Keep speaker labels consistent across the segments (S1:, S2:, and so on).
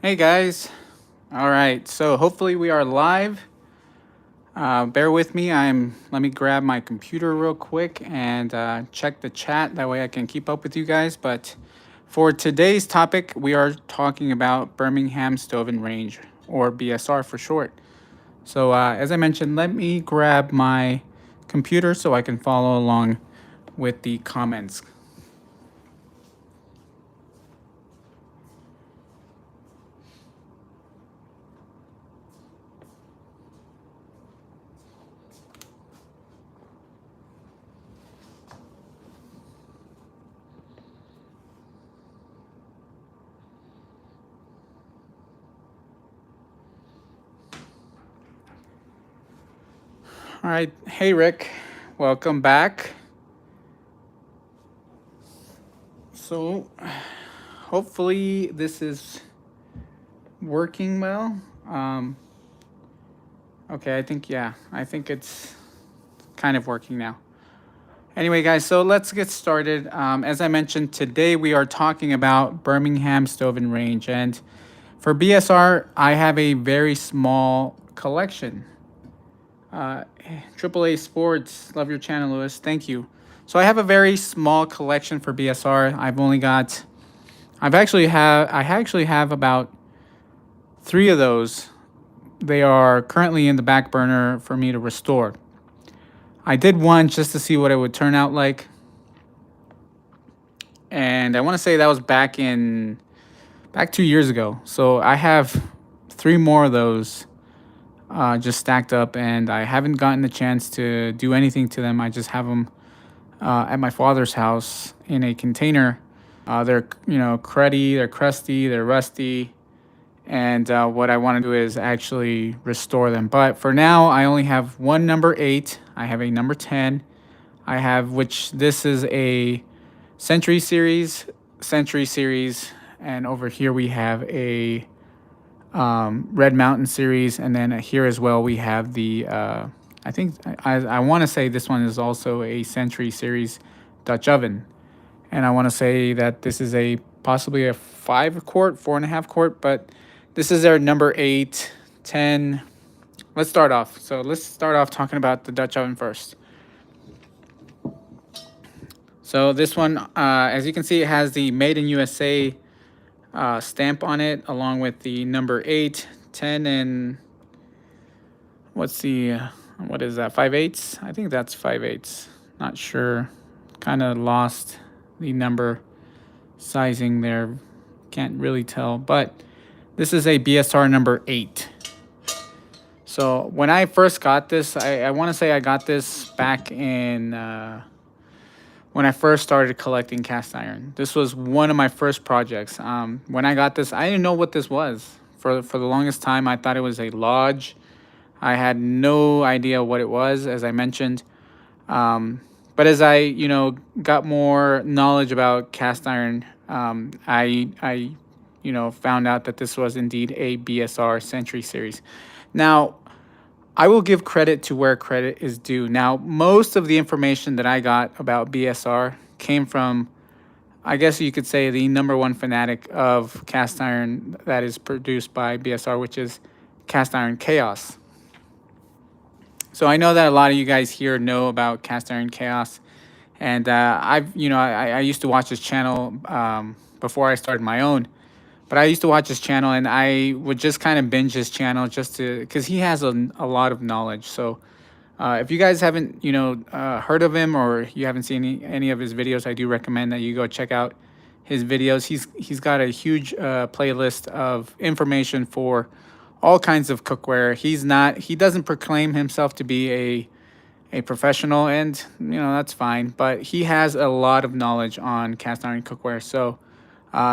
S1: Hey guys. All right. So hopefully we are live. Bear with me. Let me grab my computer real quick and check the chat. That way I can keep up with you guys. But for today's topic, we are talking about Birmingham Stove and Range, or BSR for short. So as I mentioned, let me grab my computer so I can follow along with the comments. All right. Hey, Rick. Welcome back. So hopefully this is working well. Okay, I think it's kind of working now. Anyway, guys, so let's get started. As I mentioned, today we are talking about Birmingham Stove and Range. And for BSR, I have a very small collection. AAA Sports, love your channel, Lewis. Thank you. So I have a very small collection for BSR. I actually have about 3 of those. They are currently in the back burner for me to restore. I did one just to see what it would turn out like. And I want to say that was back 2 years ago. So I have 3 more of those just stacked up, and I haven't gotten the chance to do anything to them. I just have them at my father's house in a container. They're cruddy, they're crusty, they're rusty, and what I want to do is actually restore them. But for now, I only have one number 8. I have a number 10. This is a Century Series, and over here we have a Red Mountain Series, and then here as well we have the I want to say this one is also a Century Series Dutch oven, and I want to say that this is possibly a 5-quart, 4.5-quart, but this is their number 8, 10. Let's start off talking about the Dutch oven first. So this one, as you can see, it has the Made in USA stamp on it, along with the number 8, 10, and what is that, 5/8? I think that's 5/8. Not sure. Kind of lost the number sizing there. Can't really tell, but this is a BSR number 8. So when I first got this, I want to say I got this back in when I first started collecting cast iron. This was one of my first projects. When I got this, I didn't know what this was. For the longest time, I thought it was a lodge. I had no idea what it was, as I mentioned. But as I got more knowledge about cast iron, I found out that this was indeed a BSR Century Series. Now, I will give credit to where credit is due. Now, most of the information that I got about BSR came from, I guess you could say, the number one fanatic of cast iron that is produced by BSR, which is Cast Iron Chaos. So I know that a lot of you guys here know about Cast Iron Chaos, and I used to watch his channel before I started my own. But I used to watch his channel, and I would just kind of binge his channel because he has a lot of knowledge. So if you guys haven't heard of him, or you haven't seen any of his videos, I do recommend that you go check out his videos. He's got a huge playlist of information for all kinds of cookware. He doesn't proclaim himself to be a professional, and that's fine. But he has a lot of knowledge on cast iron cookware. So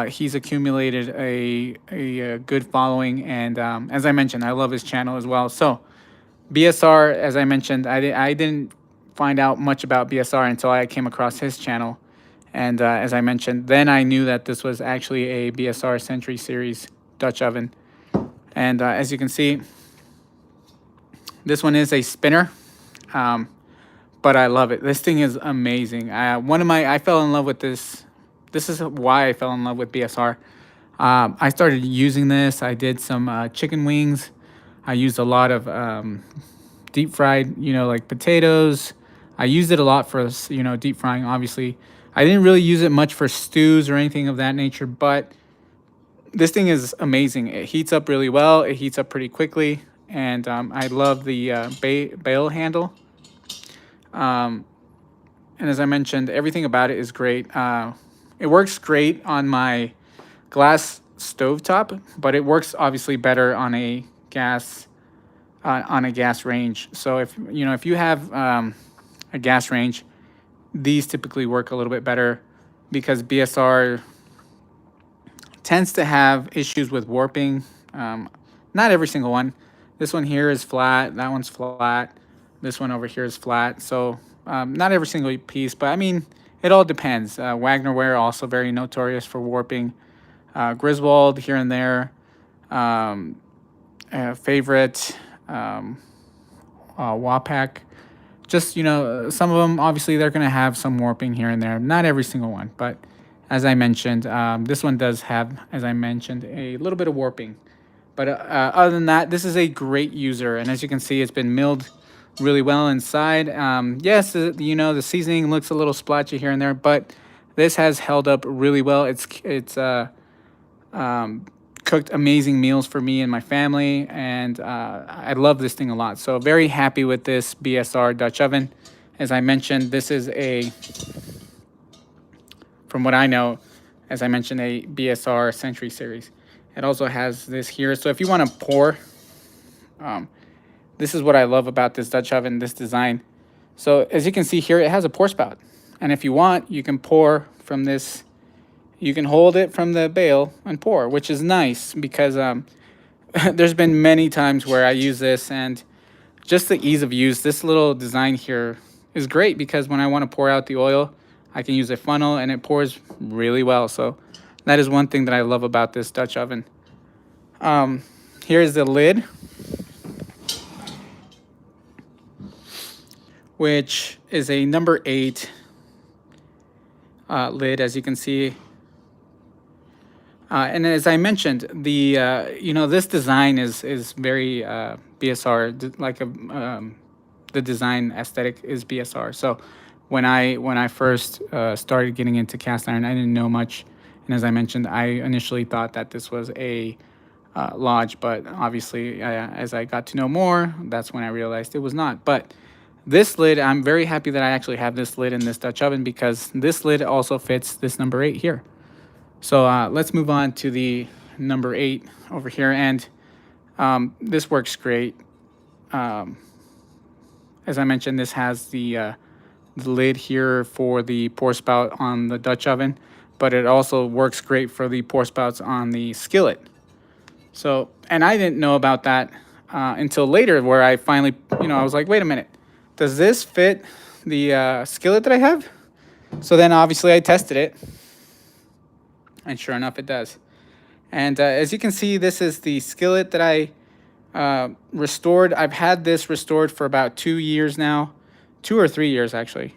S1: he's accumulated a good following, and as I mentioned, I love his channel as well. So BSR, as I mentioned, I didn't find out much about BSR until I came across his channel, and as I mentioned, then I knew that this was actually a BSR Century Series Dutch oven. And as you can see, this one is a spinner, but I love it. This thing is amazing. I fell in love with this. This is why I fell in love with BSR. I started using this. I did some chicken wings. I used a lot of deep fried, like potatoes. I used it a lot for, deep frying, obviously. I didn't really use it much for stews or anything of that nature, but this thing is amazing. It heats up really well. It heats up pretty quickly. And I love the bail handle. And as I mentioned, everything about it is great. It works great on my glass stovetop, but it works obviously better on a gas range. So if you have a gas range, these typically work a little bit better because BSR tends to have issues with warping. Not every single one. This one here is flat. That one's flat. This one over here is flat. So not every single piece, but I mean, it all depends. Wagner ware also very notorious for warping. Griswold here and there. Favorite. Wapak. Just, some of them, obviously, they're going to have some warping here and there. Not every single one, but as I mentioned, this one does have, as I mentioned, a little bit of warping. But other than that, this is a great user. And as you can see, it's been milled really well inside. Yes, the seasoning looks a little splotchy here and there, but this has held up really well. It's cooked amazing meals for me and my family, and I love this thing a lot. So very happy with this BSR Dutch oven. As I mentioned, this is from what I know, as I mentioned, a BSR Century Series. It also has this here. So if you want to pour, this is what I love about this Dutch oven, this design. So as you can see here, it has a pour spout. And if you want, you can pour from this. You can hold it from the bale and pour, which is nice because there's been many times where I use this, and just the ease of use, this little design here is great because when I want to pour out the oil, I can use a funnel and it pours really well. So that is one thing that I love about this Dutch oven. Here's the lid, which is a number 8 lid, as you can see. And as I mentioned, the this design is very BSR, like the design aesthetic is BSR. So when I first started getting into cast iron, I didn't know much, and as I mentioned, I initially thought that this was a Lodge, but obviously as I got to know more, that's when I realized it was not. But this lid, I'm very happy that I actually have this lid in this Dutch oven because this lid also fits this number 8 here. So let's move on to the number 8 over here, and this works great. As I mentioned, this has the lid here for the pour spout on the Dutch oven, but it also works great for the pour spouts on the skillet. So, and I didn't know about that until later, where I finally, I was like, wait a minute, does this fit the skillet that I have? So then obviously I tested it. And sure enough, it does. And as you can see, this is the skillet that I restored. I've had this restored for about 2 years now, 2 or 3 years actually.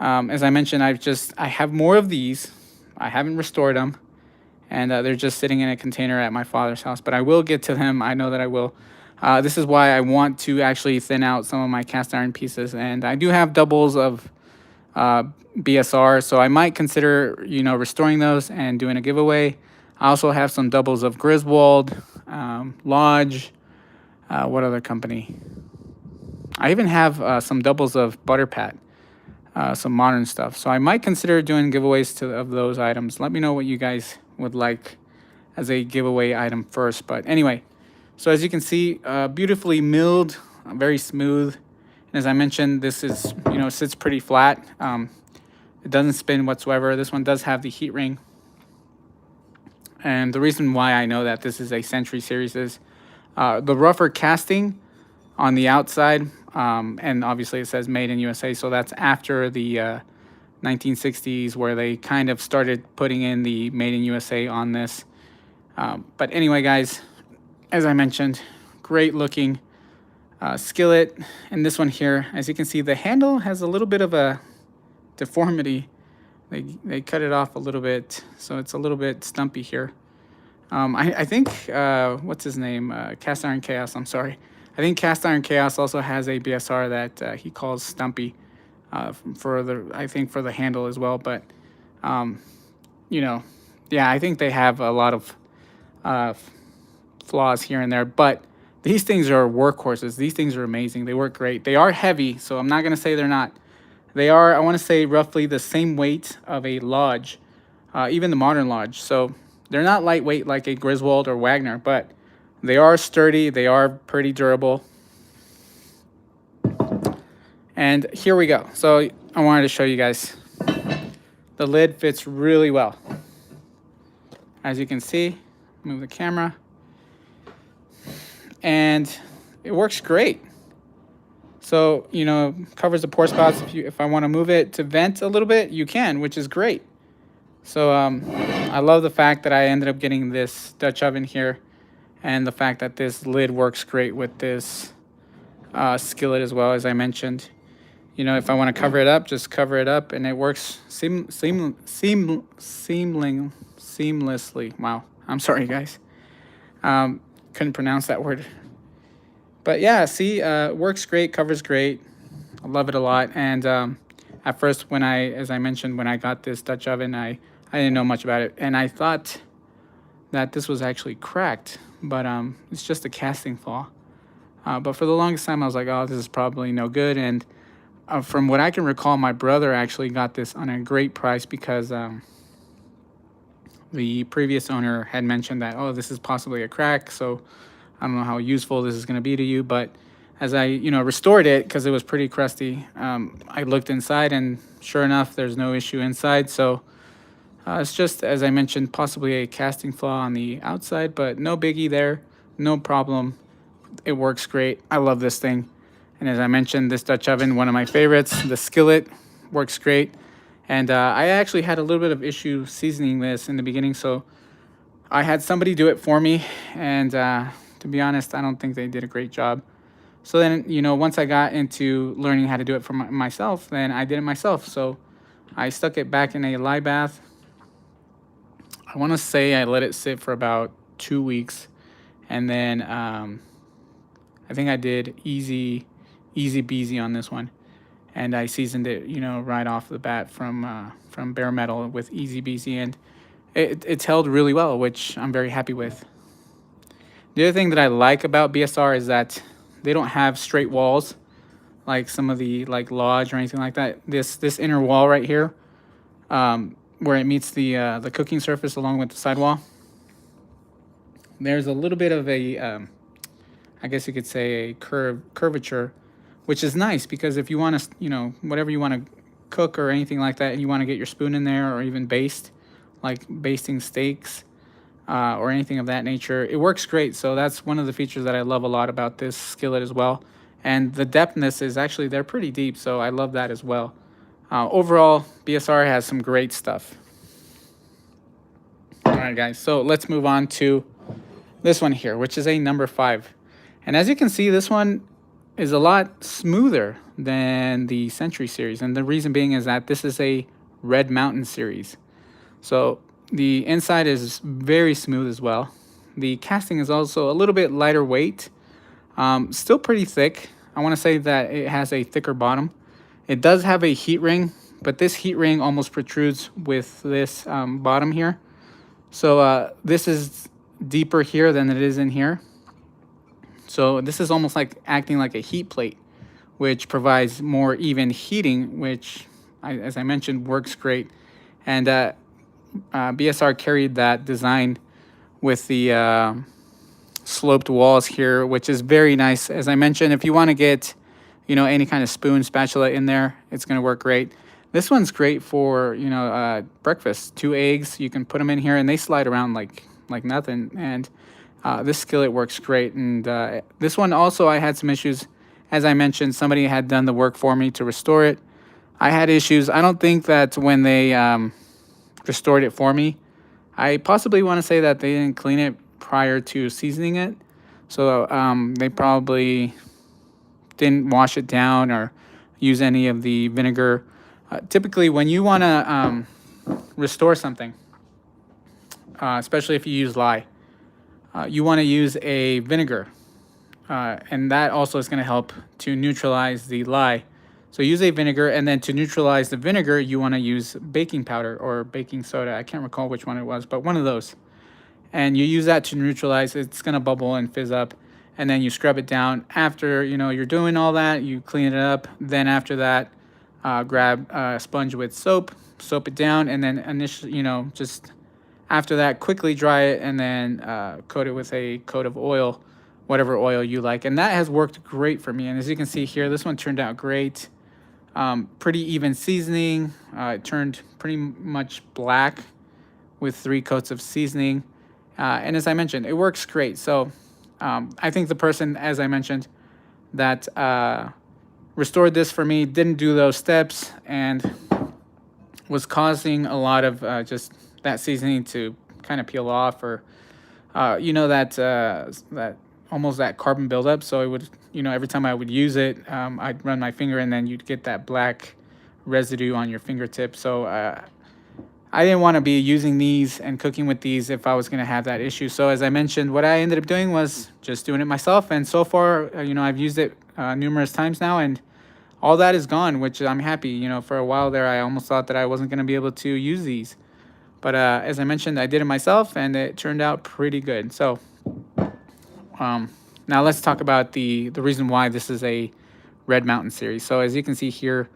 S1: As I mentioned, I have more of these. I haven't restored them, and they're just sitting in a container at my father's house. But I will get to them. I know that I will. This is why I want to actually thin out some of my cast iron pieces, and I do have doubles of BSR, so I might consider, restoring those and doing a giveaway. I also have some doubles of Griswold, Lodge, what other company? I even have some doubles of Butterpat, some modern stuff. So I might consider doing giveaways of those items. Let me know what you guys would like as a giveaway item first. But anyway, so as you can see, beautifully milled, very smooth. And as I mentioned, this is, sits pretty flat. It doesn't spin whatsoever. This one does have the heat ring. And the reason why I know that this is a Century Series is the rougher casting on the outside. And obviously it says made in USA. So that's after the 1960s, where they kind of started putting in the made in USA on this. But anyway, guys, as I mentioned, great looking skillet. And this one here, as you can see, the handle has a little bit of a deformity. They cut it off a little bit, so it's a little bit stumpy here. I think, what's his name? Cast Iron Chaos, I'm sorry. I think Cast Iron Chaos also has a BSR that he calls Stumpy for I think for the handle as well. But, um, you know, yeah, I think they have a lot of uh, flaws here and there. But these things are workhorses. These things are amazing. They work great. They are heavy, so I'm not going to say they're not. They are, I want to say, roughly the same weight of a Lodge, even the modern Lodge. So they're not lightweight like a Griswold or Wagner, but they are sturdy. They are pretty durable. And here we go. So I wanted to show you guys. The lid fits really well. As you can see, move the camera. And it works great. So, you know, covers the pour spouts. If I want to move it to vent a little bit, you can, which is great. So I love the fact that I ended up getting this Dutch oven here, and the fact that this lid works great with this skillet as well, as I mentioned. You know, if I want to cover it up, just cover it up, and it works seamlessly. Wow, I'm sorry, guys. Couldn't pronounce that word. But yeah, see, works great, covers great. I love it a lot. And at first, as I mentioned, when I got this Dutch oven, I didn't know much about it, and I thought that this was actually cracked, but it's just a casting flaw. But for the longest time, I was like, oh, this is probably no good. And from what I can recall, my brother actually got this on a great price because the previous owner had mentioned that, oh, this is possibly a crack, so I don't know how useful this is going to be to you. But as I, restored it, because it was pretty crusty, I looked inside, and sure enough, there's no issue inside. So it's just, as I mentioned, possibly a casting flaw on the outside, but no biggie there, no problem. It works great. I love this thing. And as I mentioned, this Dutch oven, one of my favorites. The skillet works great. And I actually had a little bit of issue seasoning this in the beginning, so I had somebody do it for me. And to be honest, I don't think they did a great job. So then, once I got into learning how to do it for myself, then I did it myself. So I stuck it back in a lye bath. I want to say I let it sit for about 2 weeks. And then I think I did easy beasy on this one. And I seasoned it, right off the bat from bare metal with easy beasy. And it's held really well, which I'm very happy with. The other thing that I like about BSR is that they don't have straight walls like some of the Lodge or anything like that. This inner wall right here, where it meets the cooking surface along with the sidewall, there's a little bit of a, I guess you could say, a curvature, which is nice because if you want to, whatever you want to cook or anything like that, and you want to get your spoon in there or even baste, like basting steaks, or anything of that nature, it works great. So that's one of the features that I love a lot about this skillet as well. And the depthness is actually, they're pretty deep, so I love that as well. Overall, BSR has some great stuff. All right, guys, so let's move on to this one here, which is a number 5. And as you can see, this one is a lot smoother than the Century series. And the reason being is that this is a Red Mountain series. So the inside is very smooth as well. The casting is also a little bit lighter weight, still pretty thick. I want to say that it has a thicker bottom. It does have a heat ring, but this heat ring almost protrudes with this bottom here. So this is deeper here than it is in here. So this is almost like acting like a heat plate, which provides more even heating, which, as I mentioned, works great. And BSR carried that design with the sloped walls here, which is very nice. As I mentioned, if you want to get, any kind of spoon, spatula in there, it's going to work great. This one's great for, breakfast. 2 eggs, you can put them in here, and they slide around like nothing. And this skillet works great. And this one also, I had some issues. As I mentioned, somebody had done the work for me to restore it. I had issues. I don't think that when they restored it for me, I possibly want to say that they didn't clean it prior to seasoning it. So they probably didn't wash it down or use any of the vinegar. Typically, when you want to restore something, especially if you use lye, you want to use a vinegar. And that also is going to help to neutralize the lye. So use a vinegar, and then to neutralize the vinegar, you want to use baking powder or baking soda. I can't recall which one it was, but one of those. And you use that to neutralize. It's going to bubble and fizz up, and then you scrub it down. After you're doing all that, you clean it up. Then after that, grab a sponge with soap it down, and then initially, just after that, quickly dry it, and then coat it with a coat of oil, whatever oil you like. And that has worked great for me. And as you can see here, this one turned out great. Pretty even seasoning. It turned pretty much black with 3 coats of seasoning. And as I mentioned, it works great. So I think the person, as I mentioned, that restored this for me didn't do those steps and was causing a lot of just that seasoning to kind of peel off, or that almost that carbon buildup. So it would, every time I would use it, I'd run my finger, and then you'd get that black residue on your fingertip. So I didn't want to be using these and cooking with these if I was going to have that issue. So as I mentioned, what I ended up doing was just doing it myself. And so far, I've used it numerous times now, and all that is gone, which I'm happy. For a while there, I almost thought that I wasn't going to be able to use these. But as I mentioned, I did it myself, and it turned out pretty good. So now let's talk about the reason why this is a Red Mountain series. So as you can see here,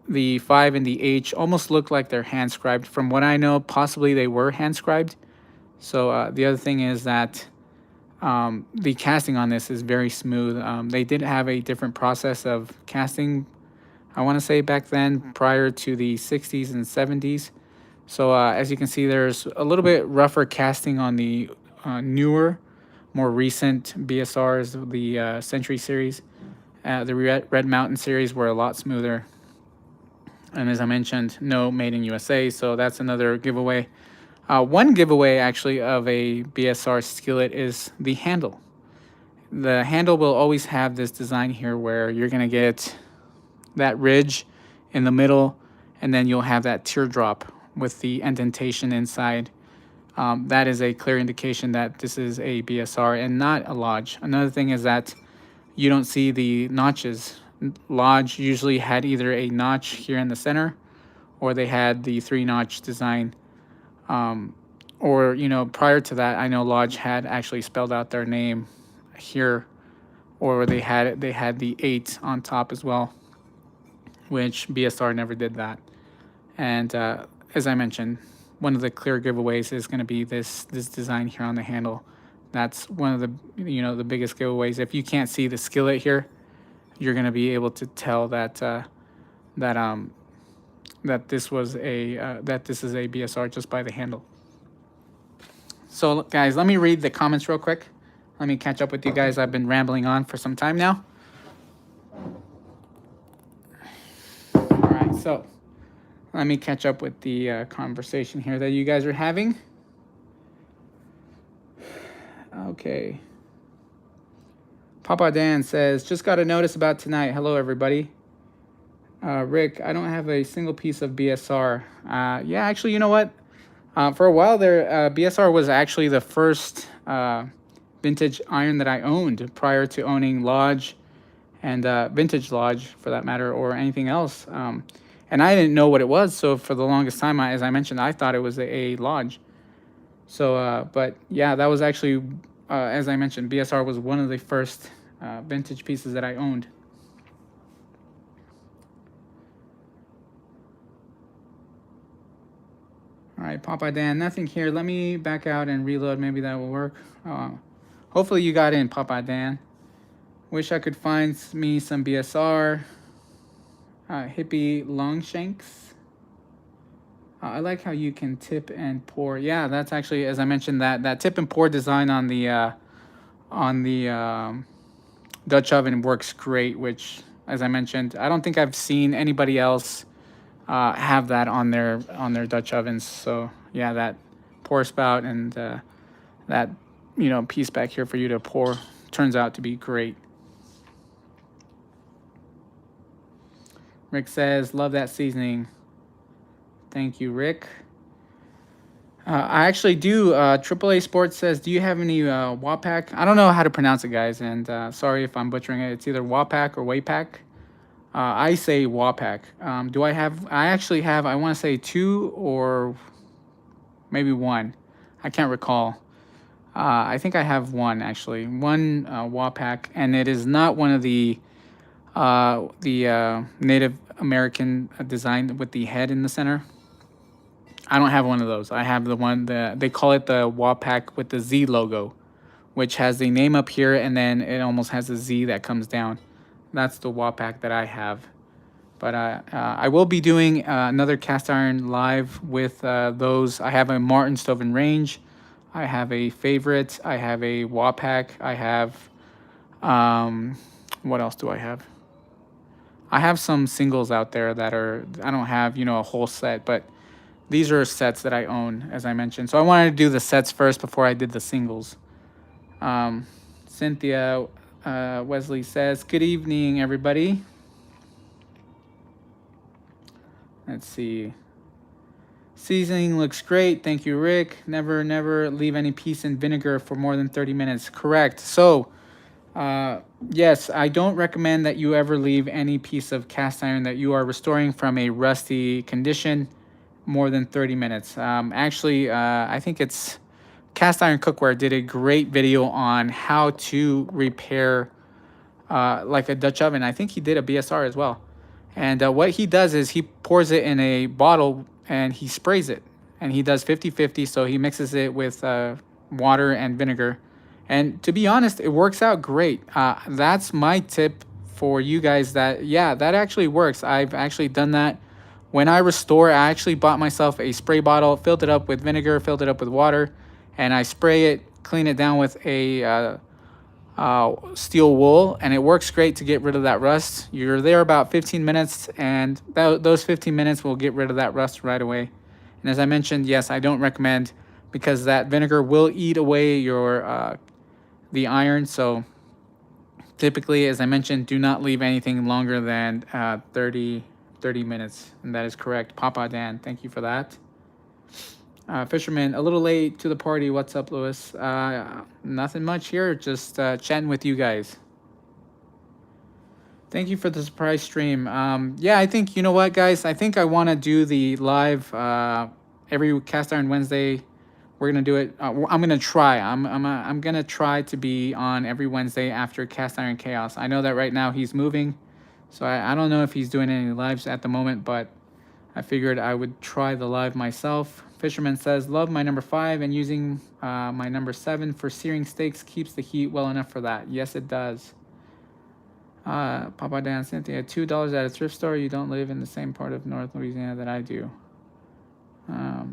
S1: the 5 and the H almost look like they're hand scribed. From what I know, possibly they were hand scribed. So the other thing is that the casting on this is very smooth. They did have a different process of casting, I want to say back then, prior to the 60s and 70s. So as you can see, there's a little bit rougher casting on the newer, more recent BSRs, the Century series. The Red Mountain series were a lot smoother. And as I mentioned, no made in USA, so that's another giveaway. One giveaway, actually, of a BSR skillet is the handle. The handle will always have this design here where you're going to get that ridge in the middle, and then you'll have that teardrop with the indentation inside. That is a clear indication that this is a BSR and not a Lodge. Another thing is that you don't see the notches. Lodge usually had either a notch here in the center, or they had the 3-notch design. Or prior to that, I know Lodge had actually spelled out their name here, or they had the 8 on top as well, which BSR never did that. And as I mentioned, one of the clear giveaways is going to be this design here on the handle. That's one of the the biggest giveaways. If you can't see the skillet here, you're going to be able to tell that that this is a BSR just by the handle. So guys, let me read the comments real quick. Let me catch up with you guys. I've been rambling on for some time now. All right, so let me catch up with the conversation here that you guys are having. Okay. Papa Dan says, just got a notice about tonight. Hello, everybody. Rick, I don't have a single piece of BSR. Yeah, actually, you know what? For a while there, BSR was actually the first vintage iron that I owned prior to owning Lodge and Vintage Lodge, for that matter, or anything else. And I didn't know what it was. So for the longest time, as I mentioned, I thought it was a Lodge. So, but yeah, that was actually, as I mentioned, BSR was one of the first vintage pieces that I owned. All right, Papa Dan, nothing here. Let me back out and reload. Maybe that will work. Hopefully you got in, Papa Dan. Wish I could find me some BSR. Hippie Longshanks. I like how you can tip and pour. Yeah, that's actually, as I mentioned, that tip and pour design on the Dutch oven works great. Which, as I mentioned, I don't think I've seen anybody else have that on their Dutch ovens. So yeah, that pour spout and that piece back here for you to pour turns out to be great. Rick says, love that seasoning. Thank you, Rick. I actually do. AAA Sports says, "Do you have any WAPAC?" I don't know how to pronounce it, guys, and sorry if I'm butchering it. It's either WAPAC or WAPAC. I say WAPAC. Do I have? I actually have. I want to say two or maybe one. I can't recall. I think I have one actually. One WAPAC, and it is not one of the Native American design with the head in the center. I don't have one of those. I have the one that they call it the WAPAC with the Z logo, which has the name up here and then it almost has a Z that comes down. That's the WAPAC that I have. But I will be doing another cast iron live with those. I have a Martin Stove and Range. I have a Favorite. I have a WAPAC. I have, what else do I have? I have some singles out there that are, I don't have, a whole set, but these are sets that I own, as I mentioned. So I wanted to do the sets first before I did the singles. Cynthia Wesley says, "Good evening, everybody." Let's see. Seasoning looks great. Thank you, Rick. Never, never leave any piece in vinegar for more than 30 minutes. Correct. So, yes, I don't recommend that you ever leave any piece of cast iron that you are restoring from a rusty condition more than 30 minutes. Actually, I think it's Cast Iron Cookware did a great video on how to repair like a Dutch oven. I think he did a BSR as well. And what he does is he pours it in a bottle and he sprays it. And he does 50-50, so he mixes it with water and vinegar. And to be honest, it works out great. That's my tip for you guys that, yeah, that actually works. I've actually done that. When I restore, I actually bought myself a spray bottle, filled it up with vinegar, filled it up with water, and I spray it, clean it down with a steel wool, and it works great to get rid of that rust. You're there about 15 minutes, and those 15 minutes will get rid of that rust right away. And as I mentioned, yes, I don't recommend, because that vinegar will eat away your the iron. So typically, as I mentioned, do not leave anything longer than 30 minutes, and that is correct. Papa Dan, thank you for that. Fisherman, a little late to the party. What's up, Lewis? Nothing much here, just chatting with you guys. Thank you for the surprise stream. Yeah, I think, you know what, guys? I think I want to do the live every Cast Iron Wednesday. We're going to do it. I'm going to try. I'm going to try to be on every Wednesday after Cast Iron Chaos. I know that right now he's moving, so I don't know if he's doing any lives at the moment, but I figured I would try the live myself. Fisherman says, "Love my number 5, and using my number 7 for searing steaks keeps the heat well enough for that." Yes, it does. Papa Dan, Cynthia, $2 at a thrift store. You don't live in the same part of North Louisiana that I do.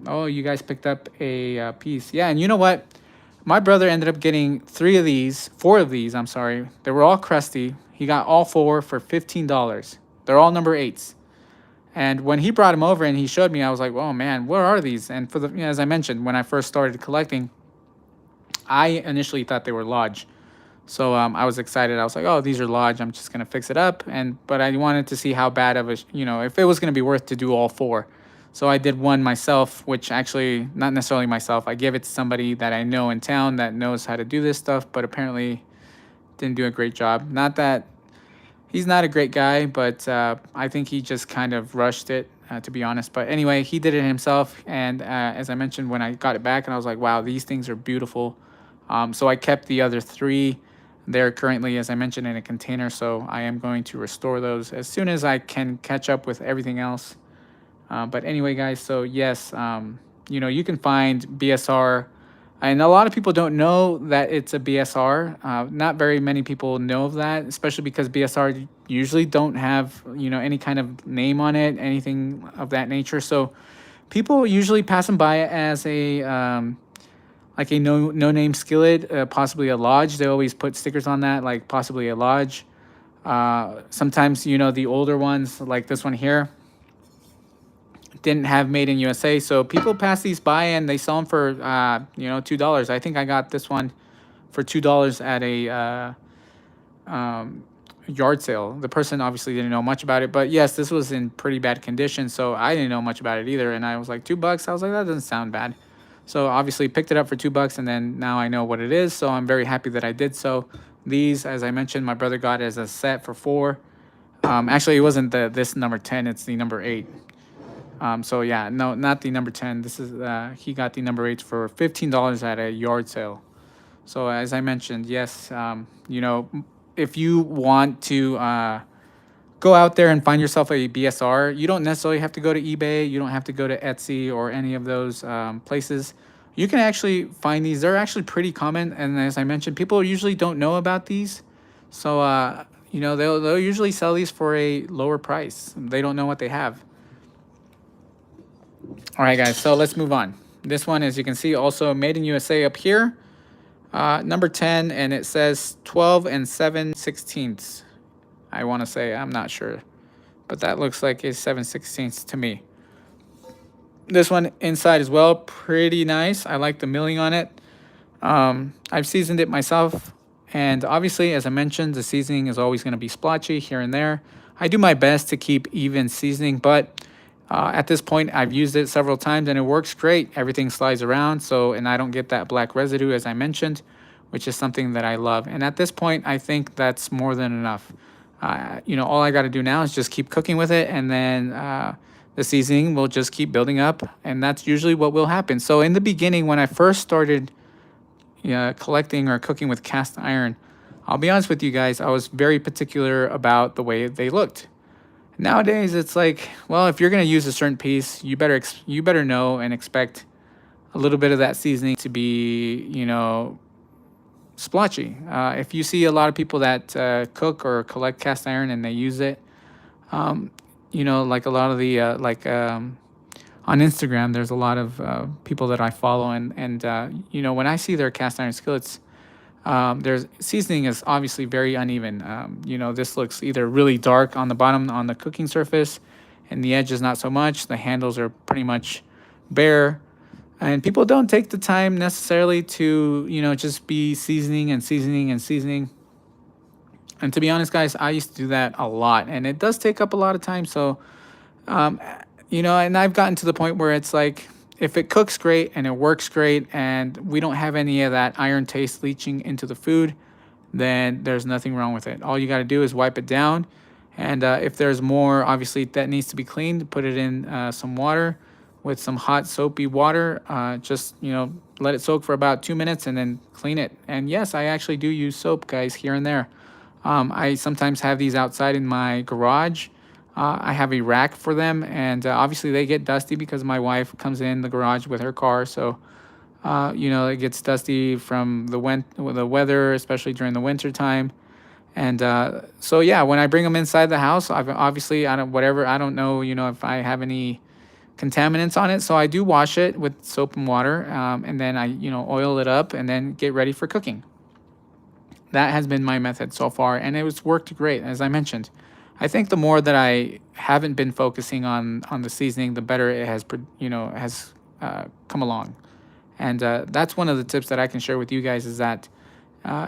S1: Oh, you guys picked up a piece. Yeah, and you know what? My brother ended up getting 4 of these, I'm sorry. They were all crusty. He got all 4 for $15. They're all number 8s. And when he brought them over and he showed me, I was like, "Oh man, what are these?" And for the, as I mentioned, when I first started collecting, I initially thought they were Lodge. So I was excited. I was like, "Oh, these are Lodge. I'm just gonna fix it up." But I wanted to see how bad of a, if it was gonna be worth to do all 4. So I did one myself, which actually, not necessarily myself. I gave it to somebody that I know in town that knows how to do this stuff, but apparently didn't do a great job. Not that he's not a great guy, but I think he just kind of rushed it, to be honest. But anyway, he did it himself. And as I mentioned, when I got it back, and I was like, wow, these things are beautiful. So I kept the other 3. They're currently, as I mentioned, in a container. So I am going to restore those as soon as I can catch up with everything else. But anyway, guys, so yes, you can find BSR. And a lot of people don't know that it's a BSR. Not very many people know of that, especially because BSR usually don't have, any kind of name on it, anything of that nature. So people usually pass them by as a like a no-name skillet, possibly a Lodge. They always put stickers on that, like possibly a Lodge. Sometimes, the older ones, like this one here, didn't have made in USA, so people pass these by and they sell them for $2. I think I got this one for $2 at a yard sale. The person obviously didn't know much about it, but yes, this was in pretty bad condition, so I didn't know much about it either. And I was like, $2. I was like, that doesn't sound bad. So obviously picked it up for $2, and then now I know what it is. So I'm very happy that I did so. These, as I mentioned, my brother got as a set for 4. Actually, it wasn't this number 10. It's the number 8. So yeah, no, not the number 10. This is he got the number 8 for $15 at a yard sale. So as I mentioned, yes, if you want to go out there and find yourself a BSR, you don't necessarily have to go to eBay. You don't have to go to Etsy or any of those places. You can actually find these. They're actually pretty common, and as I mentioned, people usually don't know about these. So they'll usually sell these for a lower price. They don't know what they have. All right, guys. So let's move on. This one, as you can see, also made in USA up here. Number 10, and it says 12 and 7/16. I want to say, I'm not sure, but that looks like a 7/16 to me. This one inside as well, pretty nice. I like the milling on it. I've seasoned it myself, and obviously, as I mentioned, the seasoning is always going to be splotchy here and there. I do my best to keep even seasoning, but at this point, I've used it several times and it works great. Everything slides around, and I don't get that black residue, as I mentioned, which is something that I love. And at this point, I think that's more than enough. All I got to do now is just keep cooking with it, and then the seasoning will just keep building up, and that's usually what will happen. So in the beginning, when I first started collecting or cooking with cast iron, I'll be honest with you guys, I was very particular about the way they looked. Nowadays, it's like, well, if you're going to use a certain piece, you better know and expect a little bit of that seasoning to be, splotchy. If you see a lot of people that cook or collect cast iron and they use it, like a lot of the on Instagram, there's a lot of people that I follow, and when I see their cast iron skillets, their seasoning is obviously very uneven. This looks either really dark on the bottom on the cooking surface, and the edges not so much. The handles are pretty much bare. And people don't take the time necessarily to, just be seasoning and seasoning and seasoning. And to be honest, guys, I used to do that a lot. And it does take up a lot of time. So, and I've gotten to the point where it's like, if it cooks great and it works great and we don't have any of that iron taste leaching into the food, then there's nothing wrong with it. All you got to do is wipe it down. And if there's more, obviously, that needs to be cleaned, put it in some water with some hot soapy water. Just let it soak for about 2 minutes and then clean it. And yes, I actually do use soap, guys, here and there. I sometimes have these outside in my garage. I have a rack for them, and obviously they get dusty because my wife comes in the garage with her car. So it gets dusty from the weather, especially during the winter time. And so yeah, when I bring them inside the house, I don't know if I have any contaminants on it, so I do wash it with soap and water, and then I oil it up and then get ready for cooking. That has been my method so far, and it was worked great. As I mentioned, I think the more that I haven't been focusing on the seasoning, the better it has come along. And that's one of the tips that I can share with you guys, is that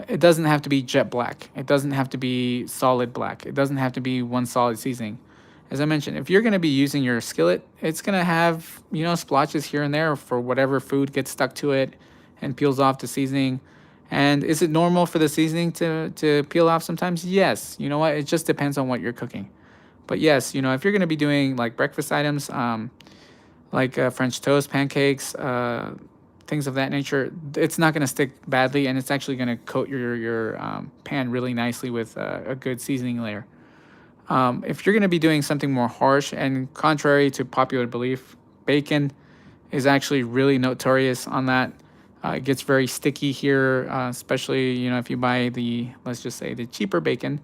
S1: it doesn't have to be jet black. It doesn't have to be solid black. It doesn't have to be one solid seasoning. As I mentioned, if you're going to be using your skillet, it's going to have, splotches here and there for whatever food gets stuck to it and peels off the seasoning. And is it normal for the seasoning to peel off sometimes? Yes. You know what? It just depends on what you're cooking. But yes, if you're going to be doing like breakfast items, like French toast, pancakes, things of that nature, it's not going to stick badly, and it's actually going to coat your pan really nicely with a good seasoning layer. If you're going to be doing something more harsh, and contrary to popular belief, bacon is actually really notorious on that. It gets very sticky here, especially if you buy let's just say the cheaper bacon,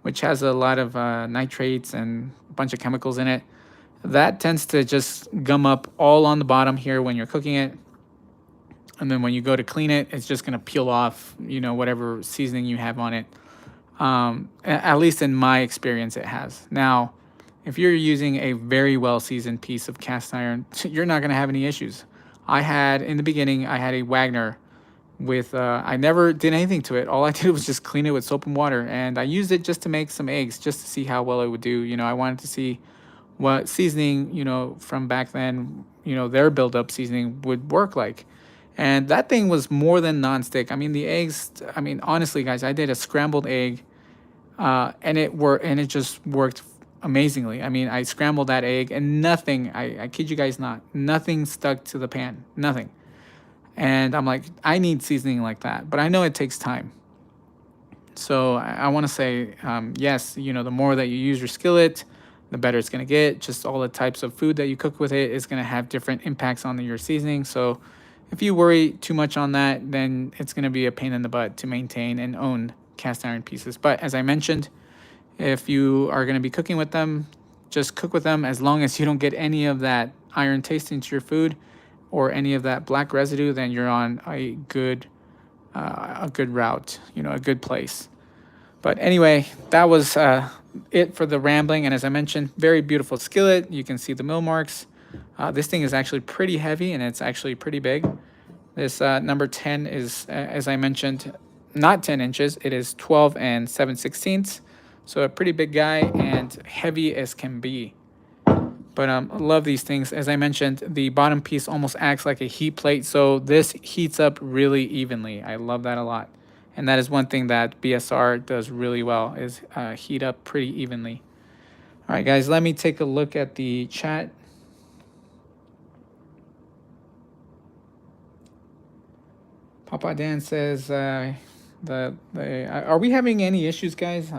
S1: which has a lot of nitrates and a bunch of chemicals in it. That tends to just gum up all on the bottom here when you're cooking it. And then when you go to clean it, it's just going to peel off, whatever seasoning you have on it. At least in my experience, it has. Now, if you're using a very well-seasoned piece of cast iron, you're not going to have any issues. In the beginning, I had a Wagner with, I never did anything to it. All I did was just clean it with soap and water. And I used it just to make some eggs, just to see how well it would do. I wanted to see what seasoning, from back then, their build-up seasoning would work like. And that thing was more than nonstick. I mean, the eggs, I mean, honestly, guys, I did a scrambled egg, and it just worked amazingly. I mean, I scrambled that egg and nothing, I kid you guys not, nothing stuck to the pan, nothing. And I'm like, I need seasoning like that, but I know it takes time. So I want to say, yes, you know, the more that you use your skillet, the better it's going to get. Just all the types of food that you cook with it is going to have different impacts on your seasoning. So if you worry too much on that, then it's going to be a pain in the butt to maintain and own cast iron pieces. But as I mentioned, if you are going to be cooking with them, just cook with them as long as you don't get any of that iron taste into your food or any of that black residue, then you're on a good route, you know, a good place. But anyway, that was it for the rambling. And as I mentioned, very beautiful skillet. You can see the mill marks. This thing is actually pretty heavy and it's actually pretty big. This number 10 is, as I mentioned, not 10 inches. It is 12 and 7/16. So a pretty big guy and heavy as can be. But I love these things. As I mentioned, the bottom piece almost acts like a heat plate. So this heats up really evenly. I love that a lot. And that is one thing that BSR does really well, is heat up pretty evenly. All right, guys, let me take a look at the chat. Papa Dan says, are we having any issues, guys?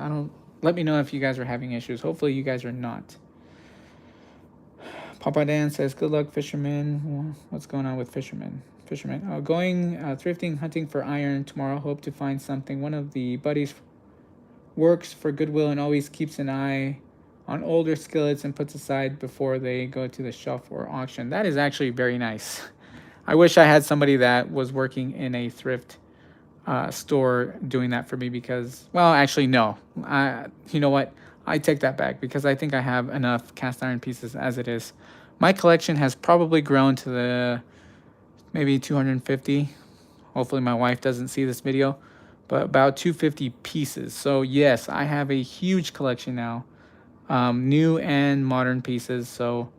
S1: Let me know if you guys are having issues. Hopefully you guys are not. Papa Dan says, good luck, fishermen. What's going on with fishermen? Going thrifting, hunting for iron tomorrow. Hope to find something. One of the buddies works for Goodwill and always keeps an eye on older skillets and puts aside before they go to the shelf or auction. That is actually very nice. I wish I had somebody that was working in a thrift store doing that for me because, well, actually, no. You know what? I take that back because I think I have enough cast iron pieces as it is. My collection has probably grown to the maybe 250. Hopefully my wife doesn't see this video, but about 250 pieces. So yes, I have a huge collection now, new and modern pieces. So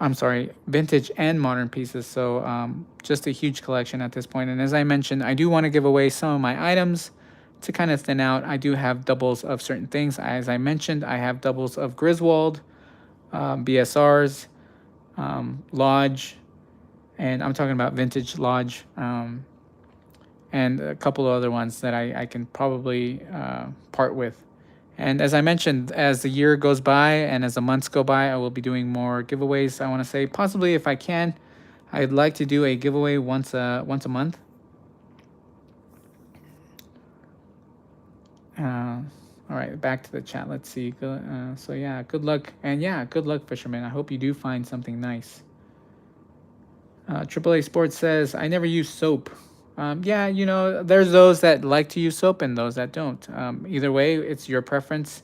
S1: I'm sorry, vintage and modern pieces. So just a huge collection at this point. And as I mentioned, I do want to give away some of my items to kind of thin out. I do have doubles of certain things. As I mentioned, I have doubles of Griswold, BSRs, Lodge, and I'm talking about vintage Lodge, and a couple of other ones that I can probably part with. And as I mentioned, as the year goes by and as the months go by, I will be doing more giveaways. I want to say possibly, if I can, I'd like to do a giveaway once a month. All right, back to the chat. Let's see. So yeah, good luck. And yeah, good luck, fisherman. I hope you do find something nice. AAA Sports says, I never use soap. Yeah, you know, there's those that like to use soap and those that don't. Either way, it's your preference.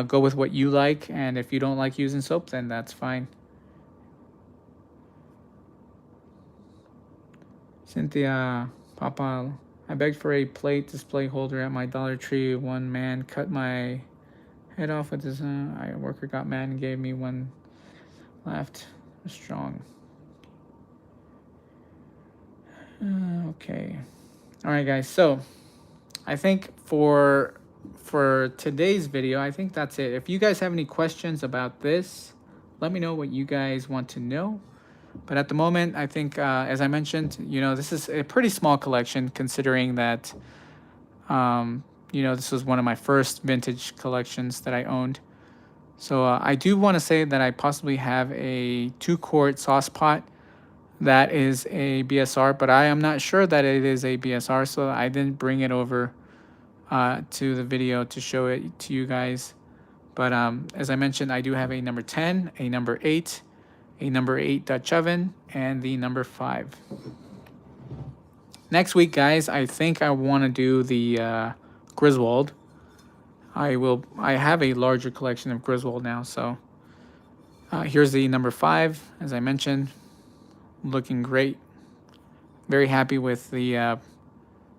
S1: Go with what you like. And if you don't like using soap, then that's fine. Cynthia, Papa, I begged for a plate display holder at my Dollar Tree. One man cut my head off with his a worker got mad and gave me one. Laughed strong. Okay. All right, guys. So I think for today's video, I think that's it. If you guys have any questions about this, let me know what you guys want to know. But at the moment, I think, as I mentioned, you know, this is a pretty small collection considering that, you know, this was one of my first vintage collections that I owned. So I do want to say that I possibly have a 2-quart sauce pot that is a BSR, but I am not sure that it is a BSR, so I didn't bring it over to the video to show it to you guys. But as I mentioned, I do have a number 10, a number 8, a number 8 Dutch oven, and the number 5. Next week, guys, I think I want to do the Griswold. I have a larger collection of Griswold now, so here's the number 5. As I mentioned, looking great. Very happy with the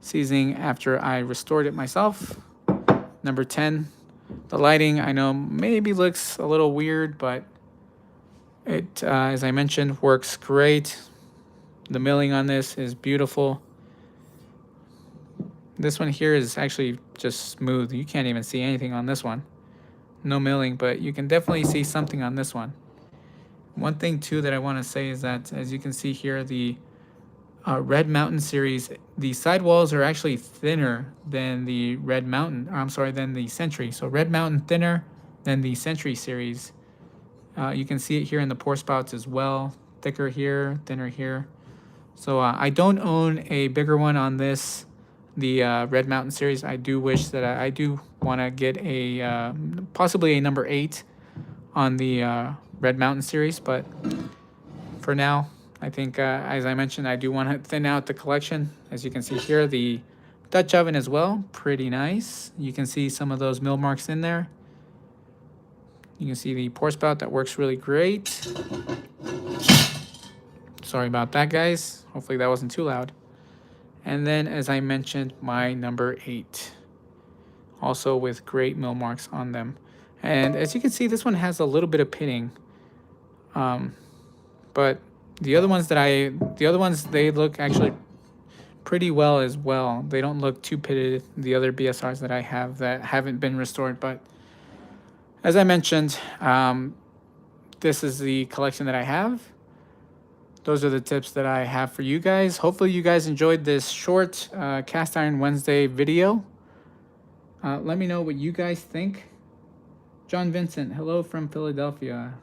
S1: seasoning after I restored it myself. Number 10, the lighting I know maybe looks a little weird, but it, as I mentioned, works great. The milling on this is beautiful. This one here is actually just smooth. You can't even see anything on this one. No milling, but you can definitely see something on this one. One thing too that I want to say is that, as you can see here, the Red Mountain series, the sidewalls are actually thinner than the Red Mountain, or I'm sorry, than the Century. So Red Mountain thinner than the Century series. You can see it here in the pour spouts as well. Thicker here, thinner here. So I don't own a bigger one on this, the Red Mountain series. I do wish that I do want to get a possibly a number 8 on the Red Mountain series, but for now, I think, as I mentioned, I do want to thin out the collection. As you can see here, the Dutch oven as well, pretty nice. You can see some of those mill marks in there. You can see the pour spout that works really great. Sorry about that, guys. Hopefully that wasn't too loud. And then, as I mentioned, my number 8, also with great mill marks on them. And as you can see, this one has a little bit of pitting. But the other ones they look actually pretty well as well. They don't look too pitted, the other BSRs that I have that haven't been restored. But as I mentioned, this is the collection that I have. Those are the tips that I have for you guys. Hopefully you guys enjoyed this short Cast Iron Wednesday video. Let me know what you guys think. John Vincent, hello from Philadelphia.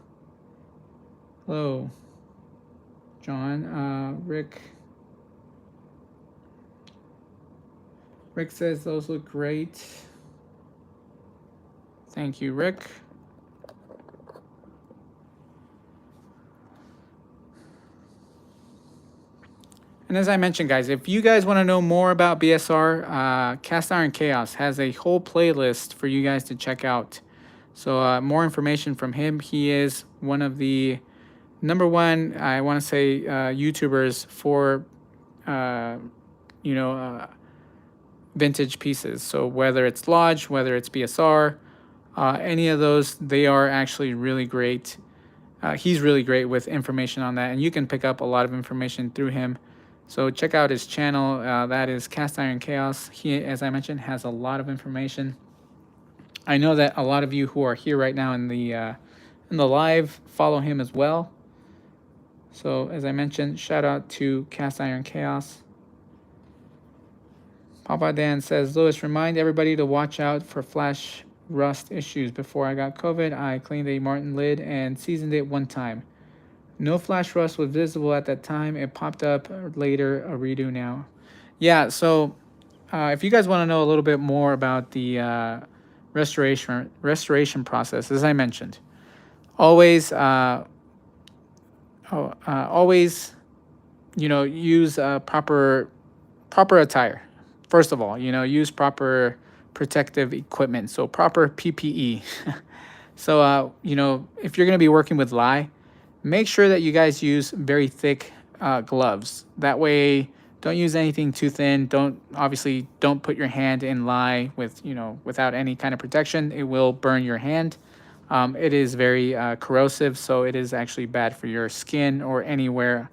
S1: Hello, John. Rick says those look great. Thank you, Rick. And as I mentioned, guys, if you guys want to know more about BSR, Cast Iron Chaos has a whole playlist for you guys to check out. So more information from him. He is one of the number one, I want to say, YouTubers for, vintage pieces. So whether it's Lodge, whether it's BSR, any of those, they are actually really great. He's really great with information on that, and you can pick up a lot of information through him. So check out his channel. That is Cast Iron Chaos. He, as I mentioned, has a lot of information. I know that a lot of you who are here right now in the live follow him as well. So as I mentioned, shout out to Cast Iron Chaos. Papa Dan says, Lewis, remind everybody to watch out for flash rust issues. Before I got COVID, I cleaned a Martin lid and seasoned it one time. No flash rust was visible at that time. It popped up later, a redo now. Yeah, so if you guys want to know a little bit more about the restoration process, as I mentioned, always use proper attire. First of all, use proper protective equipment, so proper PPE. So if you're going to be working with lye, make sure that you guys use very thick gloves. That way, don't use anything too thin. Don't put your hand in lye with without any kind of protection. It will burn your hand. It is very corrosive, so it is actually bad for your skin or anywhere.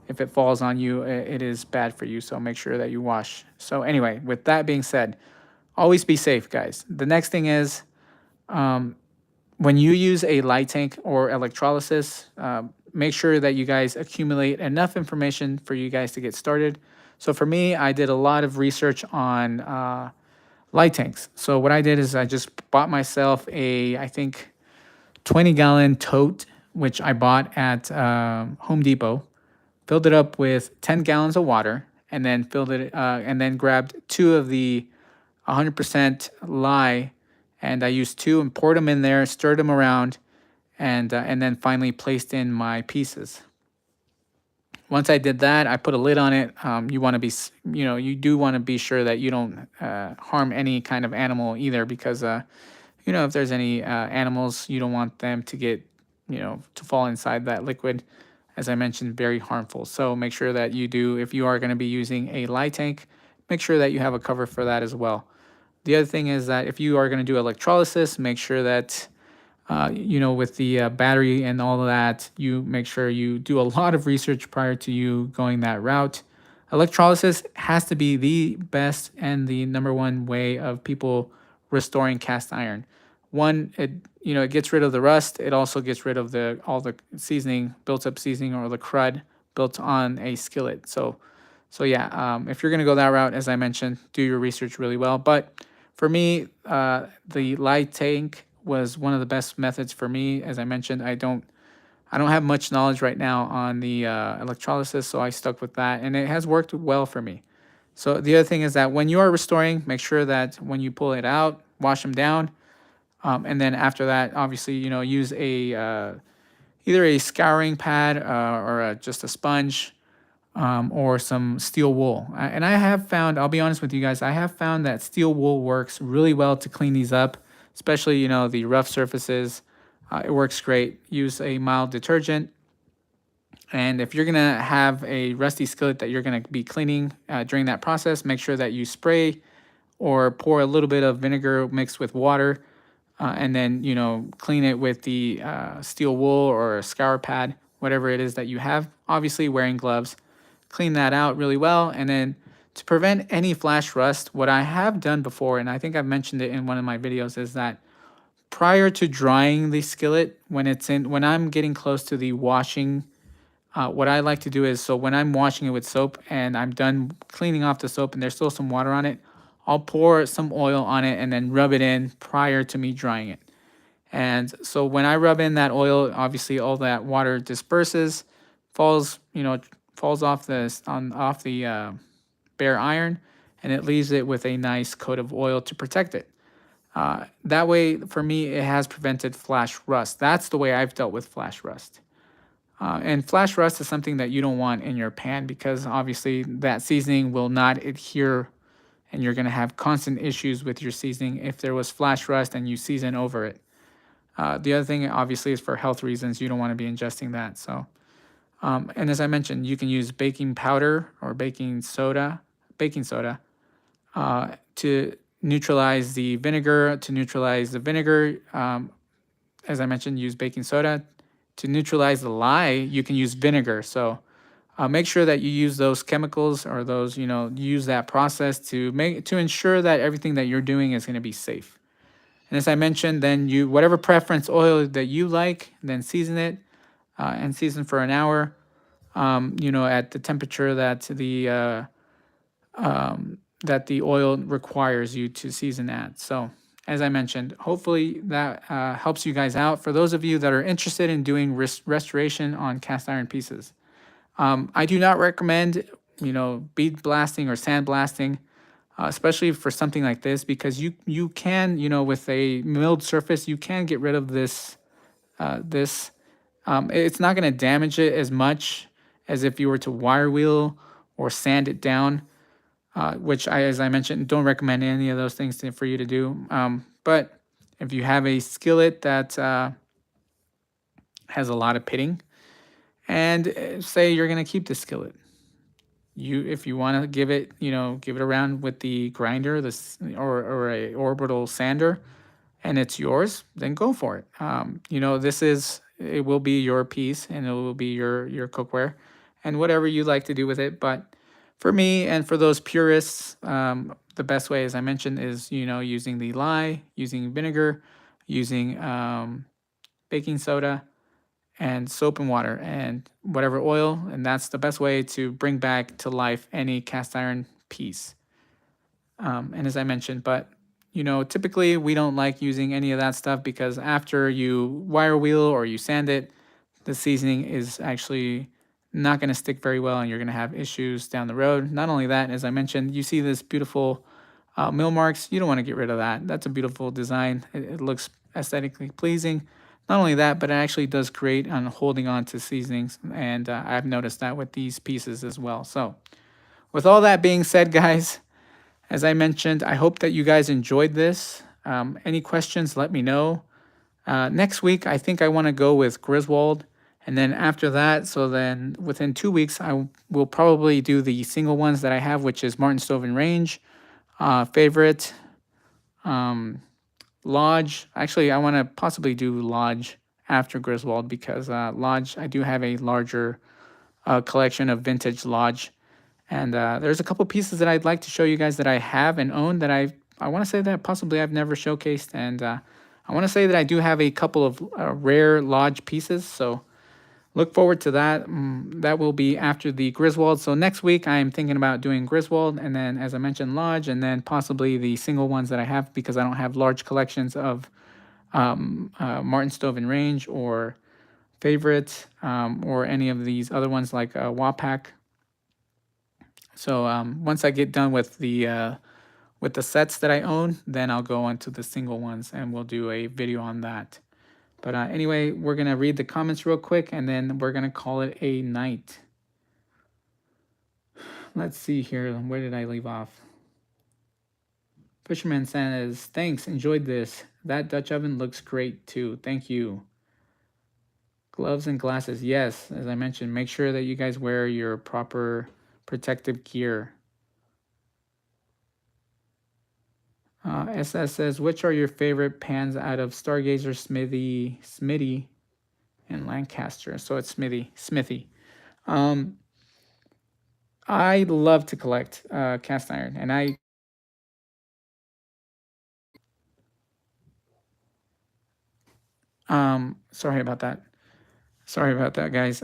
S1: If it falls on you, it is bad for you. So make sure that you wash. So anyway, with that being said, always be safe, guys. The next thing is, when you use a lye tank or electrolysis, make sure that you guys accumulate enough information for you guys to get started. So for me, I did a lot of research on lye tanks. So what I did is I just bought myself I think 20-gallon tote, which I bought at Home Depot. Filled it up with 10 gallons of water, and then and then grabbed 2 of the 100% lye, and I used 2 and poured them in there, stirred them around, and then finally placed in my pieces. Once I did that, I put a lid on it. You do want to be sure that you don't harm any kind of animal either, because if there's any animals, you don't want them to get to fall inside that liquid. As I mentioned, very harmful. So make sure that if you are going to be using a lye tank, make sure that you have a cover for that as well. The other thing is that if you are going to do electrolysis, make sure that with the battery and all of that, you make sure you do a lot of research prior to you going that route. Electrolysis has to be the best and the number one way of people restoring cast iron. One, it gets rid of the rust. It also gets rid of the all the seasoning, built up seasoning or the crud built on a skillet. So yeah, if you're gonna go that route, as I mentioned, do your research really well. But for me, the light tank was one of the best methods for me. As I mentioned, I don't have much knowledge right now on the electrolysis, so I stuck with that, and it has worked well for me. So the other thing is that when you are restoring, make sure that when you pull it out, wash them down, and then after that, obviously, use a either a scouring pad or just a sponge or some steel wool. And I have found, I'll be honest with you guys, I have found that steel wool works really well to clean these up, especially, the rough surfaces. It works great. Use a mild detergent. And if you're going to have a rusty skillet that you're going to be cleaning during that process, make sure that you spray or pour a little bit of vinegar mixed with water and then, clean it with the steel wool or a scour pad, whatever it is that you have. Obviously, wearing gloves. Clean that out really well. And then to prevent any flash rust, what I have done before, and I think I've mentioned it in one of my videos, is that prior to drying the skillet, when I'm getting close to the washing, what I like to do is, so when I'm washing it with soap and I'm done cleaning off the soap and there's still some water on it, I'll pour some oil on it and then rub it in prior to me drying it. And so when I rub in that oil, obviously all that water disperses, falls, falls off the bare iron, and it leaves it with a nice coat of oil to protect it. That way, for me, it has prevented flash rust. That's the way I've dealt with flash rust. And flash rust is something that you don't want in your pan because obviously that seasoning will not adhere and you're going to have constant issues with your seasoning if there was flash rust and you season over it. The other thing, obviously, is for health reasons. You don't want to be ingesting that. So, and as I mentioned, you can use baking powder or baking soda to neutralize the vinegar. To neutralize the vinegar, as I mentioned, use baking soda. To neutralize the lye, you can use vinegar. So make sure that you use those chemicals or those, use that process to ensure that everything that you're doing is going to be safe. And as I mentioned, then whatever preference oil that you like, then season it and season for an hour, at the temperature that the oil requires you to season at. So as I mentioned, hopefully that helps you guys out. For those of you that are interested in doing restoration on cast iron pieces, I do not recommend, bead blasting or sand blasting, especially for something like this, because you can, with a milled surface, you can get rid of this. It's not going to damage it as much as if you were to wire wheel or sand it down. Which as I mentioned, don't recommend any of those things for you to do. But if you have a skillet that has a lot of pitting, and say you're going to keep the skillet, if you want to give it around with the grinder, or a orbital sander, and it's yours, then go for it. It will be your piece and it will be your cookware and whatever you like to do with it. But for me and for those purists, the best way, as I mentioned, is, using the lye, using vinegar, using baking soda and soap and water and whatever oil. And that's the best way to bring back to life any cast iron piece. And as I mentioned, but typically we don't like using any of that stuff because after you wire wheel or you sand it, the seasoning is actually not going to stick very well and you're going to have issues down the road. Not only that, as I mentioned, you see this beautiful mill marks. You don't want to get rid of that. That's a beautiful design. It looks aesthetically pleasing. Not only that, but it actually does great on holding on to seasonings. And I've noticed that with these pieces as well. So with all that being said, guys, as I mentioned, I hope that you guys enjoyed this. Any questions, let me know. Next week, I think I want to go with Griswold. And then after that, so then within 2 weeks, I will probably do the single ones that I have, which is Martin Stove and Range, Favorite, Lodge. Actually, I want to possibly do Lodge after Griswold because Lodge, I do have a larger collection of vintage Lodge. And there's a couple pieces that I'd like to show you guys that I have and own that I want to say that possibly I've never showcased. And I want to say that I do have a couple of rare Lodge pieces. So look forward to that. That will be after the Griswold. So next week I'm thinking about doing Griswold, and then as I mentioned, Lodge, and then possibly the single ones that I have because I don't have large collections of Martin Stove and Range or Favorite or any of these other ones like Wapak. So once I get done with the sets that I own, then I'll go on to the single ones and we'll do a video on that. But anyway, we're going to read the comments real quick and then we're going to call it a night. Let's see here. Where did I leave off? Fisherman says, thanks, enjoyed this. That Dutch oven looks great too. Thank you. Gloves and glasses. Yes, as I mentioned, make sure that you guys wear your proper protective gear. SS says, which are your favorite pans out of Stargazer, Smithy, and Lancaster? So it's Smithy. I love to collect cast iron, and sorry about that. Sorry about that, guys.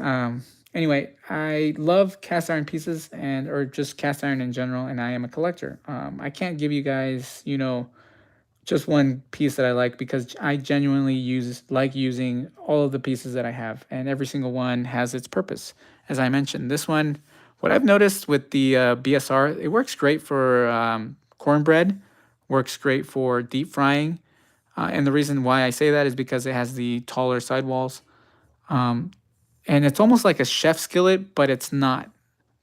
S1: Anyway, I love cast iron pieces and or just cast iron in general, and I am a collector. I can't give you guys, just one piece that I like because I genuinely like using all of the pieces that I have, and every single one has its purpose. As I mentioned, this one, what I've noticed with the BSR, it works great for cornbread, works great for deep frying, and the reason why I say that is because it has the taller sidewalls, and it's almost like a chef skillet, but it's not.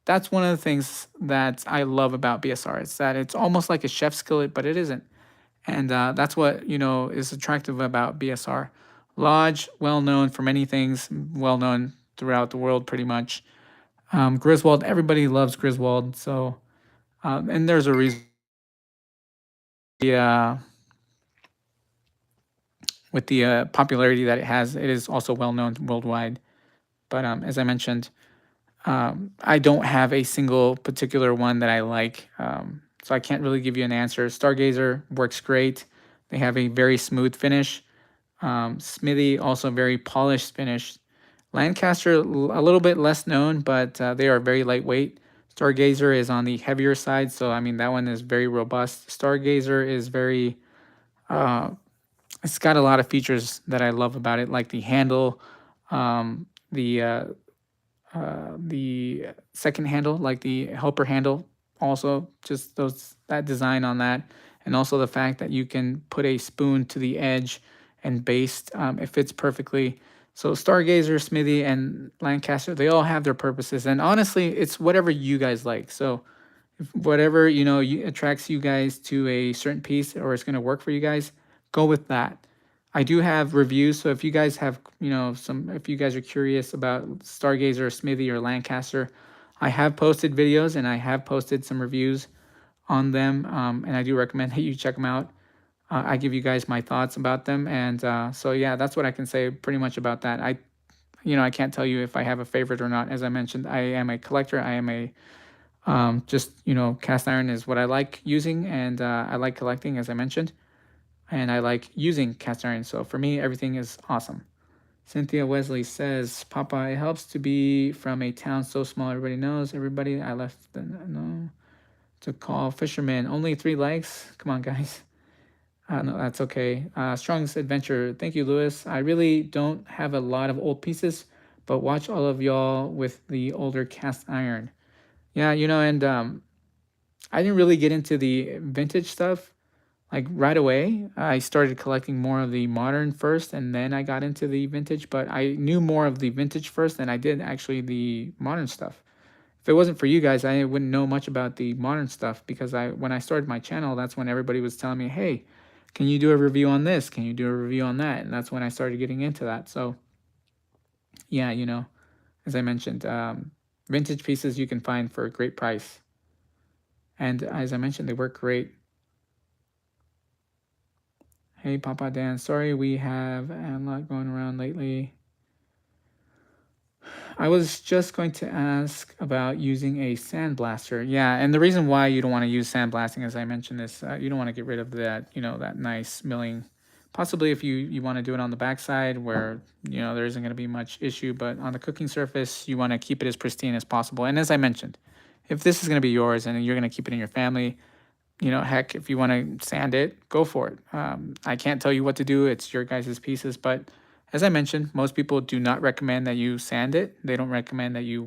S1: That's one of the things that I love about BSR. It's that it's almost like a chef skillet, but it isn't. And that's what, is attractive about BSR. Lodge, well known for many things, well known throughout the world pretty much. Griswold, everybody loves Griswold. So, and there's a reason. Yeah, with the popularity that it has, it is also well known worldwide. But as I mentioned, I don't have a single particular one that I like. So I can't really give you an answer. Stargazer works great. They have a very smooth finish. Smithy, also very polished finish. Lancaster, a little bit less known, but they are very lightweight. Stargazer is on the heavier side, so I mean that one is very robust. Stargazer is very, it's got a lot of features that I love about it, like the handle, um, the uh, the second handle, like the helper handle, also just that design on that, and also the fact that you can put a spoon to the edge and baste. It fits perfectly. So Stargazer, Smithy, and Lancaster, they all have their purposes, and honestly, it's whatever you guys like. So if whatever attracts you guys to a certain piece or it's going to work for you guys, go with that. I do have reviews, so if you guys have, if you guys are curious about Stargazer, Smithy, or Lancaster, I have posted videos and I have posted some reviews on them, and I do recommend that you check them out. I give you guys my thoughts about them, and so yeah, that's what I can say pretty much about that. I can't tell you if I have a favorite or not. As I mentioned, I am a collector. I am a just cast iron is what I like using, and I like collecting, as I mentioned, and I like using cast iron. So for me, everything is awesome. Cynthia Wesley says, Papa, it helps to be from a town so small everybody knows everybody. I left no to call fishermen. Only 3 likes. Come on, guys. No, that's okay. Strongest Adventure. Thank you, Lewis. I really don't have a lot of old pieces, but watch all of y'all with the older cast iron. Yeah, and I didn't really get into the vintage stuff like right away. I started collecting more of the modern first, and then I got into the vintage. But I knew more of the vintage first than I did actually the modern stuff. If it wasn't for you guys, I wouldn't know much about the modern stuff because when I started my channel, that's when everybody was telling me, "Hey, can you do a review on this? Can you do a review on that?" And that's when I started getting into that. So yeah, as I mentioned, vintage pieces you can find for a great price. And as I mentioned, they work great. Hey, Papa Dan. Sorry we have a lot going around lately. I was just going to ask about using a sandblaster. Yeah, and the reason why you don't want to use sandblasting, as I mentioned, is you don't want to get rid of that, that nice milling. Possibly if you want to do it on the backside where, there isn't going to be much issue, but on the cooking surface, you want to keep it as pristine as possible. And as I mentioned, if this is going to be yours and you're going to keep it in your family, heck, if you want to sand it, go for it. I can't tell you what to do. It's your guys' pieces. But as I mentioned, most people do not recommend that you sand it. They don't recommend that you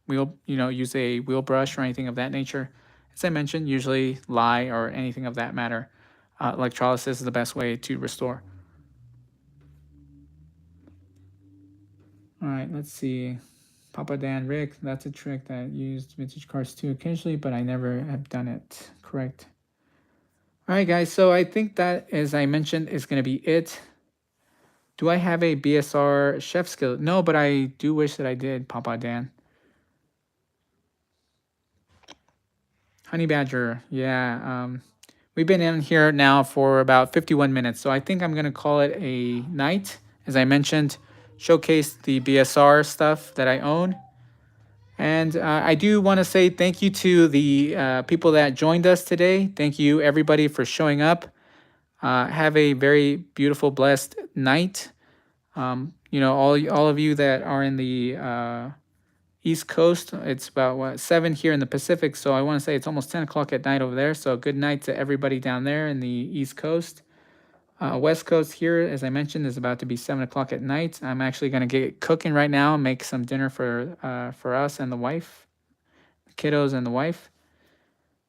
S1: use a wheel brush or anything of that nature. As I mentioned, usually lye or anything of that matter. Electrolysis is the best way to restore. All right, let's see. Papa Dan Rick, that's a trick that I used vintage cars too occasionally, but I never have done it. Correct. All right, guys. So I think that, as I mentioned, is going to be it. Do I have a BSR chef skillet? No, but I do wish that I did, Papa Dan. Honey Badger, yeah. We've been in here now for about 51 minutes, so I think I'm going to call it a night. As I mentioned, showcase the BSR stuff that I own. And I do want to say thank you to the people that joined us today. Thank you, everybody, for showing up. Have a very beautiful, blessed night. All of you that are in the East Coast, it's about 7 here in the Pacific. So I want to say it's almost 10 o'clock at night over there. So good night to everybody down there in the East Coast. West Coast here, as I mentioned, is about to be 7 o'clock at night. I'm actually going to get cooking right now and make some dinner for us and the wife, the kiddos and the wife.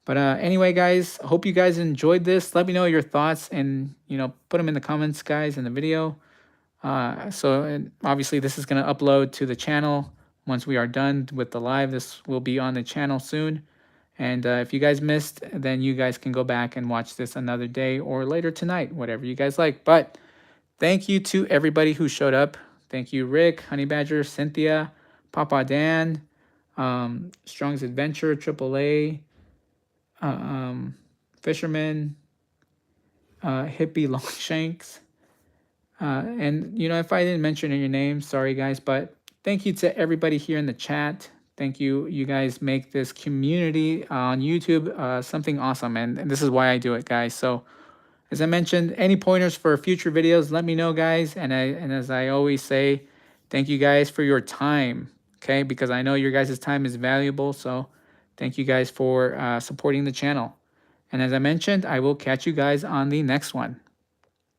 S1: But anyway, guys, hope you guys enjoyed this. Let me know your thoughts and, put them in the comments, guys, in the video. And obviously this is going to upload to the channel once we are done with the live. This will be on the channel soon. And if you guys missed, then you guys can go back and watch this another day or later tonight, whatever you guys like. But thank you to everybody who showed up. Thank you, Rick, Honey Badger, Cynthia, Papa Dan, Strong's Adventure, AAA, Fisherman, Hippie Longshanks. And, if I didn't mention your name, sorry, guys. But thank you to everybody here in the chat. Thank you. You guys make this community on YouTube something awesome. And this is why I do it, guys. So as I mentioned, any pointers for future videos, let me know, guys. And as I always say, thank you guys for your time, okay? Because I know your guys' time is valuable. So thank you guys for supporting the channel. And as I mentioned, I will catch you guys on the next one.